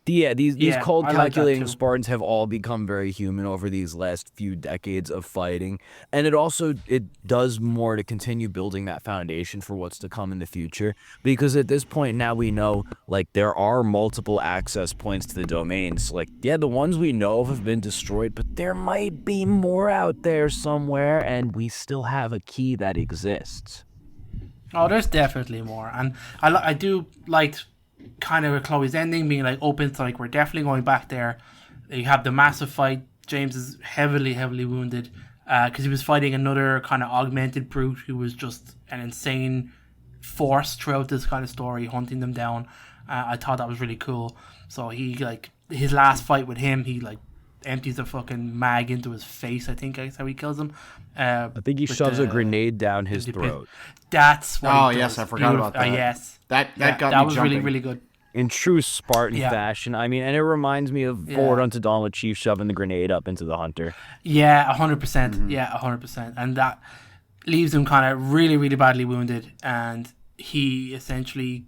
These cold I like that calculating too. Spartans have all become very human over these last few decades of fighting, and it does more to continue building that foundation for what's to come in the future. Because at this point now we know like there are multiple access points to the domains. Like the ones we know of have been destroyed, but there might be more out there somewhere, and we still have a key that exists. Oh, there's definitely more, and I do like kind of Chloe's ending being like open to like we're definitely going back there. You have the massive fight. James is heavily wounded because he was fighting another kind of augmented brute who was just an insane force throughout this kind of story, hunting them down. I thought that was really cool. So he like his last fight with him, he like empties a fucking mag into his face. I think that's how he kills him. I think he shoves a grenade down his throat. That's what. Oh he yes, does. I forgot about that. Yes, that got me that was jumping. really good. In true Spartan fashion. I mean, and it reminds me of Forward Unto Dawn with Chief shoving the grenade up into the hunter. Yeah, 100%. Yeah, 100%. And that leaves him kind of really badly wounded, and he essentially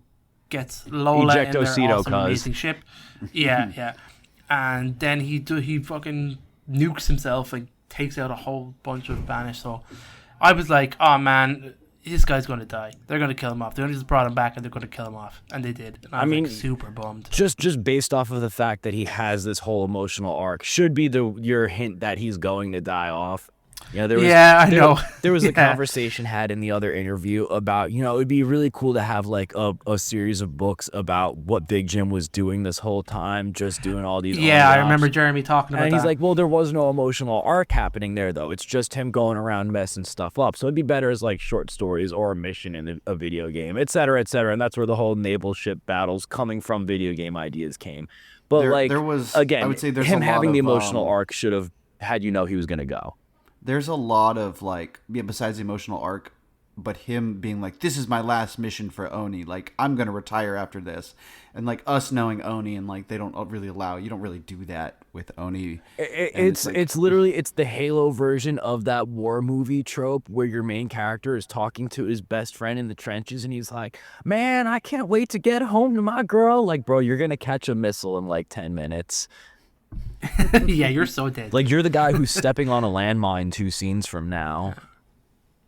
gets Lola in their awesome, amazing ship. Yeah. And then he fucking nukes himself and takes out a whole bunch of Banish. So I was like, oh man, this guy's going to die. They're going to kill him off. They only just brought him back and they're going to kill him off. And they did. And I mean, like, super bummed. Just based off of the fact that he has this whole emotional arc should be your hint that he's going to die off. Yeah, I know. There was a conversation had in the other interview about, it'd be really cool to have like a series of books about what Big Jim was doing this whole time, just doing all these. Yeah, I remember Jeremy talking about that. And he's like, well, there was no emotional arc happening there, though. It's just him going around messing stuff up. So it'd be better as like short stories or a mission in a video game, et cetera, et cetera. And that's where the whole naval ship battles coming from video game ideas came. But there was, again, I would say there's him having the emotional arc should have had he was going to go. There's a lot of like, besides the emotional arc, but him being like, this is my last mission for Oni. Like, I'm going to retire after this. And like us knowing Oni and like, they don't really you don't really do that with Oni. It's literally the Halo version of that war movie trope where your main character is talking to his best friend in the trenches and he's like, man, I can't wait to get home to my girl. Like, bro, you're going to catch a missile in like 10 minutes. Yeah, you're so dead. Like, you're the guy who's stepping on a landmine 2 scenes from now.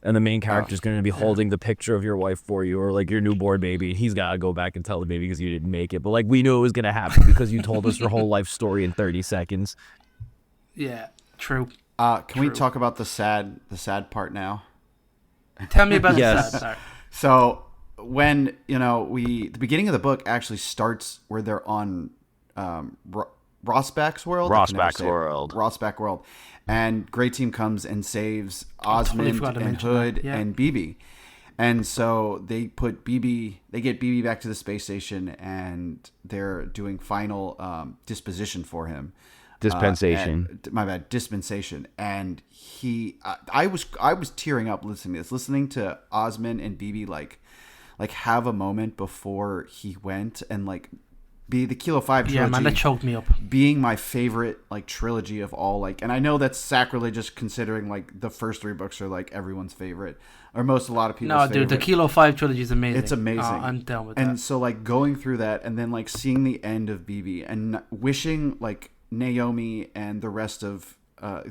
And the main character's going to be holding the picture of your wife for you, or like your newborn baby. He's got to go back and tell the baby because you didn't make it. But like, we knew it was going to happen because you told us your whole life story in 30 seconds. Yeah, true. Can we talk about the sad part now? Tell me about the sad part. So when, the beginning of the book actually starts where they're on Rosbach's world. Rosbach world. And Grey Team comes and saves Osmond and Hood and BB. And so they get BB back to the space station and they're doing final disposition for him. Dispensation. Dispensation. And I was tearing up listening to Osmond and BB like have a moment before he went and like be the Kilo 5 trilogy. Yeah, man, that choked me up. Being my favorite like trilogy of all, like, and I know that's sacrilegious considering like the first 3 books are like everyone's favorite or a lot of people's favorite. No, dude, the Kilo 5 trilogy is amazing. It's amazing. I'm down with that. And so like going through that and then like seeing the end of BB and wishing like Naomi and the rest of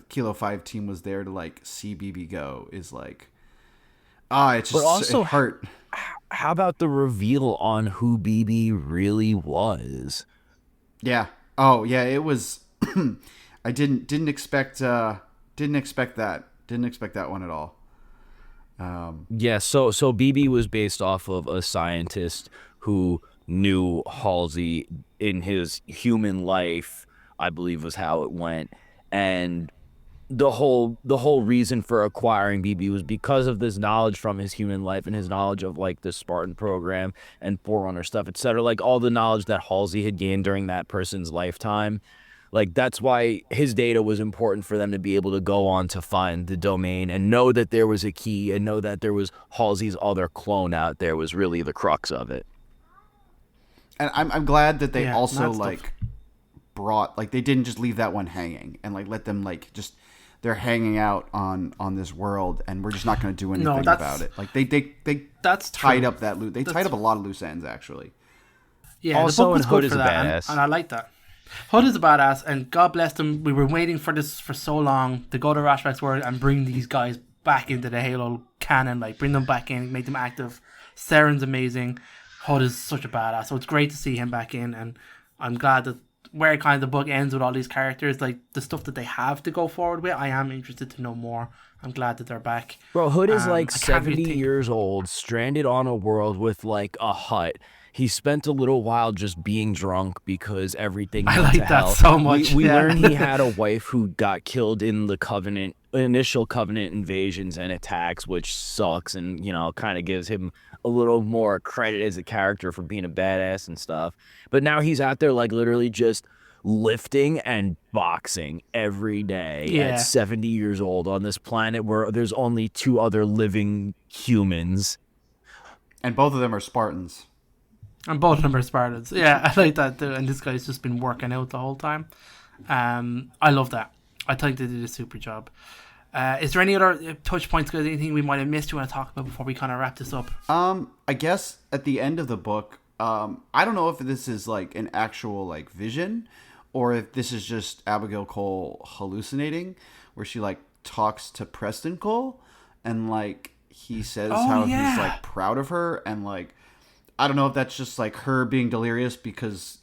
Kilo 5 team was there to like see BB go is like, it's just, but also it hurt. How about the reveal on who BB really was? Yeah. Oh, yeah. It was. I didn't expect that. Didn't expect that one at all. Yeah. So BB was based off of a scientist who knew Halsey in his human life, I believe was how it went, and the whole reason for acquiring BB was because of this knowledge from his human life and his knowledge of like the Spartan program and Forerunner stuff, etc. Like all the knowledge that Halsey had gained during that person's lifetime. Like that's why his data was important for them to be able to go on to find the domain and know that there was a key and know that there was Halsey's other clone out there was really the crux of it. And I'm glad that they also like brought, like, they didn't just leave that one hanging and like let them like just, they're hanging out on this world and we're just not going to do anything about it. Like they that's tied true. up that loose. They tied up a lot of loose ends actually. Yeah, also, the book was Hood good is for a that, badass, and I like that. Hood is a badass, and God bless them. We were waiting for this for so long to go to Rashback's World and bring these guys back into the Halo canon, like bring them back in, make them active. Saren's amazing. Hood is such a badass, so it's great to see him back in, and I'm glad that where kind of the book ends with all these characters, like the stuff that they have to go forward with, I am interested to know more. I'm glad that they're back. Bro, Hood is like 70 years old, stranded on a world with like a hut. He spent a little while just being drunk because everything went I like to that hell. so much. We learned he had a wife who got killed in the initial Covenant invasions and attacks, which sucks, and kind of gives him a little more credit as a character for being a badass and stuff. But now he's out there like literally just lifting and boxing every day at 70 years old on this planet where there's only 2 other living humans. And both of them are Spartans. And both of them are Spartans. Yeah, I like that too. And this guy's just been working out the whole time. I love that. I think they did a super job. Is there any other touch points, guys? Anything we might have missed you want to talk about before we kind of wrap this up? I guess at the end of the book, I don't know if this is like an actual like vision or if this is just Abigail Cole hallucinating, where she like talks to Preston Cole and like he says he's like proud of her, and like I don't know if that's just like her being delirious because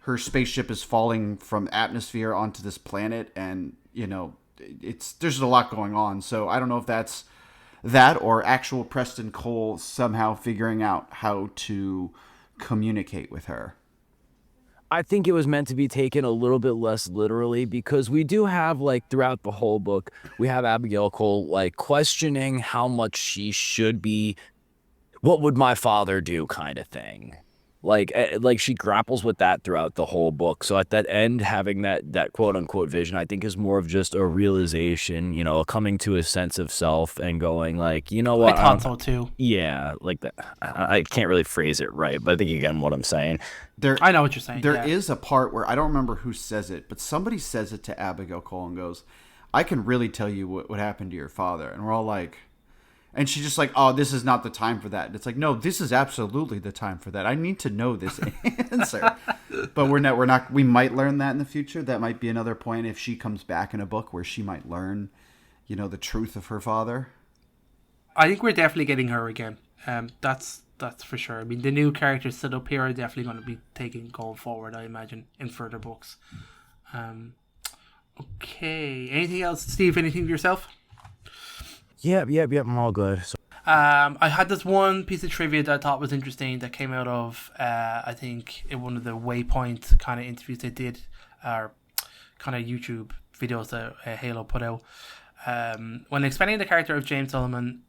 her spaceship is falling from atmosphere onto this planet, and there's a lot going on. So I don't know if that's that or actual Preston Cole somehow figuring out how to communicate with her. I think it was meant to be taken a little bit less literally, because we do have like throughout the whole book, we have Abigail Cole like questioning how much she should be, what would my father do kind of thing. Like she grapples with that throughout the whole book. So at that end, having that quote unquote vision, I think is more of just a realization, coming to a sense of self and going like, what? I thought so too. Yeah, like that. I can't really phrase it right, but I think you get what I'm saying. I know what you're saying. There is a part where I don't remember who says it, but somebody says it to Abigail Cole and goes, I can really tell you what happened to your father. And we're all like, and she's just like, oh, this is not the time for that. And it's like, no, this is absolutely the time for that. I need to know this answer. But we're not, we might learn that in the future. That might be another point if she comes back in a book where she might learn, the truth of her father. I think we're definitely getting her again. That's for sure. I mean, the new characters set up here are definitely going to be taken going forward, I imagine, in further books. Okay. Anything else, Steve? Anything for yourself? Yeah, I'm all good. So. I had this one piece of trivia that I thought was interesting that came out of, I think, in one of the Waypoint kind of interviews they did, or kind of YouTube videos that Halo put out. When expanding the character of James Sullivan,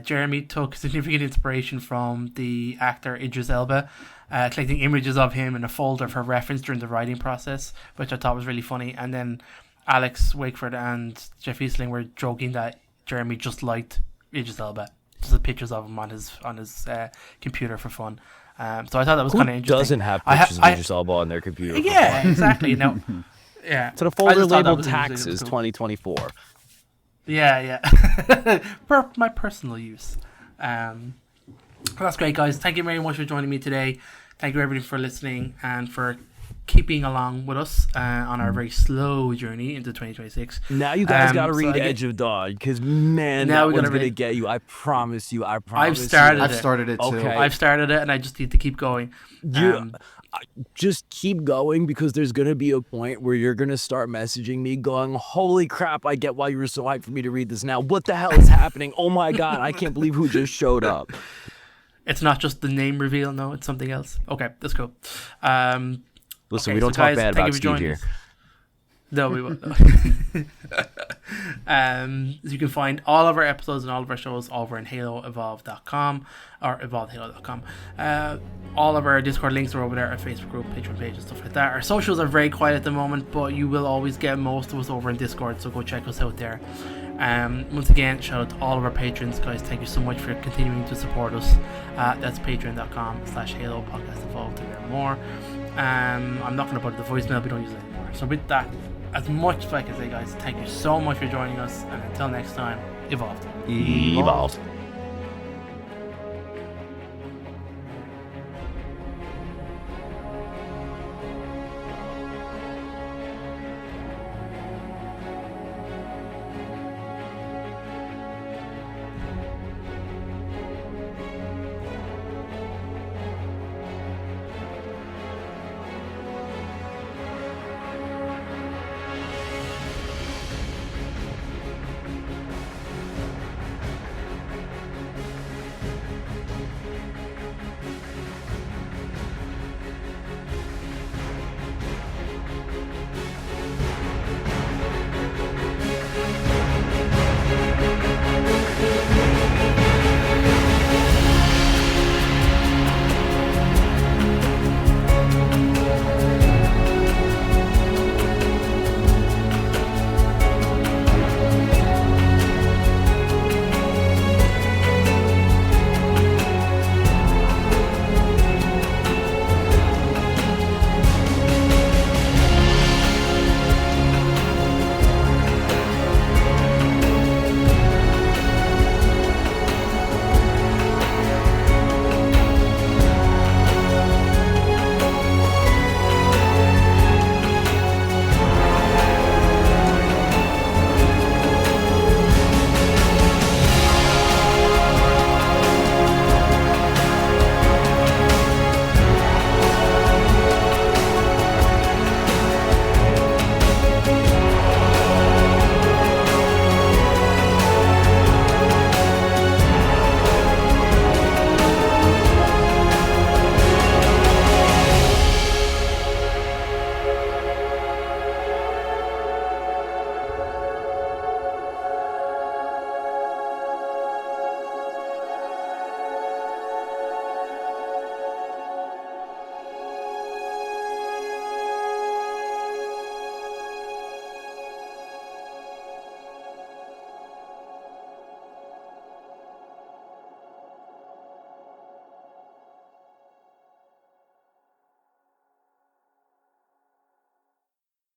Jeremy took significant inspiration from the actor Idris Elba, collecting images of him in a folder for reference during the writing process, which I thought was really funny. And then Alex Wakeford and Jeff Eastling were joking that Jeremy just liked Idris Elba, just the pictures of him on his computer for fun. So I thought that was kind of interesting. Who doesn't have pictures of Idris Elba on their computer? Yeah, exactly. No, yeah. To the folder labeled Taxes 2024. Yeah. For my personal use. That's great, guys. Thank you very much for joining me today. Thank you everybody for listening and for keeping along with us on our very slow journey into 2026. Now you guys got to read Edge of Dawn, because man, that one's going to get you. I promise you. I've started it too. Okay. I've started it, and I just need to keep going. Just keep going, because there's going to be a point where you're going to start messaging me going, holy crap, I get why you were so hyped for me to read this now. What the hell is happening? Oh my God, I can't believe who just showed up. It's not just the name reveal. No, it's something else. Okay, that's cool. Listen, we don't talk bad about Steve here. No, we won't. You can find all of our episodes and all of our shows over in HaloEvolve.com or EvolvedHalo.com. All of our Discord links are over there, our Facebook group, Patreon page, and stuff like that. Our socials are very quiet at the moment, but you will always get most of us over in Discord, so go check us out there. Once again, shout out to all of our patrons, guys. Thank you so much for continuing to support us. That's patreon.com/Halo Podcast Evolved to learn more. I'm not going to put the voicemail, we don't use it anymore. So with that, as much as I can say, guys, thank you so much for joining us, and until next time, evolved.